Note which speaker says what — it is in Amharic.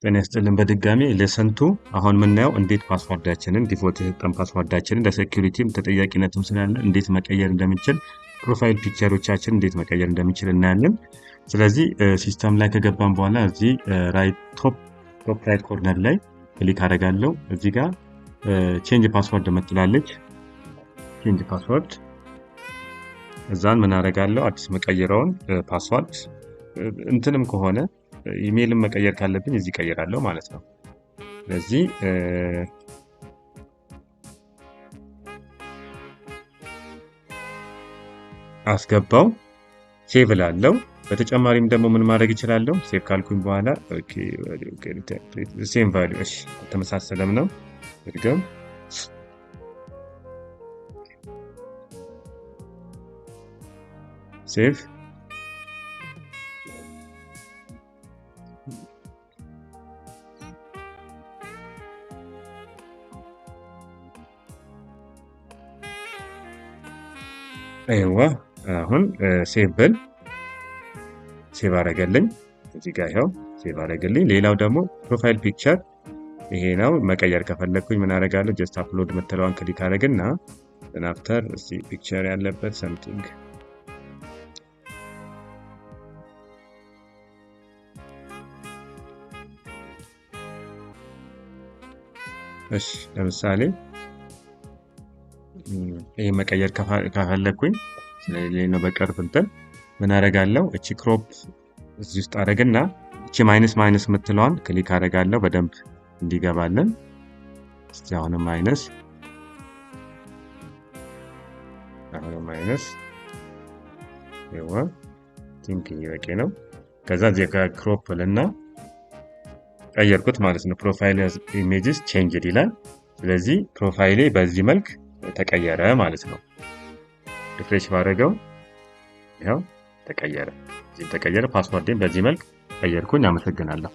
Speaker 1: ጤና ይስጥልን በድጋሚ ለሰንቱ አሁን የምናየው እንዴት ፓስወርዳችንን ዲፎልት የተሰጠን ፓስወርዳችንን ለሴኩሪቲም ተጠያቂነትም ስላለ እንዴት መቀየር እንደምንችል ፕሮፋይል ፒክቸሮቻችን እንዴት መቀየር እንደምንችል እናያለን። ስለዚህ ሲስተም ላይ ከገባን በኋላ እዚህ ቶፕ ራይት ኮርነር ላይ ክሊክ አደርጋለሁ። እዚህ ጋር ቼንጅ ፓስወርድ መጥላለች። ቼንጅ ፓስወርድ እዛን ምን አደርጋለሁ አዲስ መቀየረውን ፓስወርድ እንትንም ከሆነ ኢሜይልን መቀየር ካለብኝ እዚህ ቀይራለሁ ማለት ነው። ስለዚህ አስገባው ሴቭ ላለው በተጨማሪም ደግሞ ምን ማድረግ ይችላልው ሴቭ ካልኩኝ በኋላ ሴም ቫልዩ እሺ ተመሳሰለም ነው እርግም ሴቭ አይዋ አሁን ሴቭ ብል ሴቭ አደረገልኝ። እዚህ ጋር ይሄው ሴቭ አደረገልኝ። ሌላው ደግሞ ፕሮፋይል ፒክቸር ይሄ ነው። መቀየር ከፈለኩኝ ምን አደርጋለሁ ጀስት አፕሎድ መተላውን ክሊክ አደረግና then after እስቲ ፒክቸር ያለበት something እሺ ለምሳሌ ይሄ መቀየር ከፈለኩኝ ስለዚህ ነው በቅርብ እንትን ምን አደርጋለሁ እቺ ክሮፕ እዚህ ውስጥ አደርግና እቺ ማይነስ የምትለዋን ክሊክ አደርጋለሁ በደንብ እንዲገባልን። እስቲ አሁን ማይነስ ይዋ ቲንክ ይበቂ ነው። ከዛ እዚህ ጋር ክሮፕ ልና ቀየርኩት ማለት ነው። ፕሮፋይል ኢሜጅስ ቼንጅድ ይላል። ስለዚህ ፕሮፋይሌ በዚህ መልክ ተቀየረ ማለት ነው። ሪፍሬሽ ባደረገው ይሄው ተቀየረ። እዚህ ተቀየረ። ፓስወርዴን በዚህ መልክ ቀየርኩኝ። አመሰግናለሁ።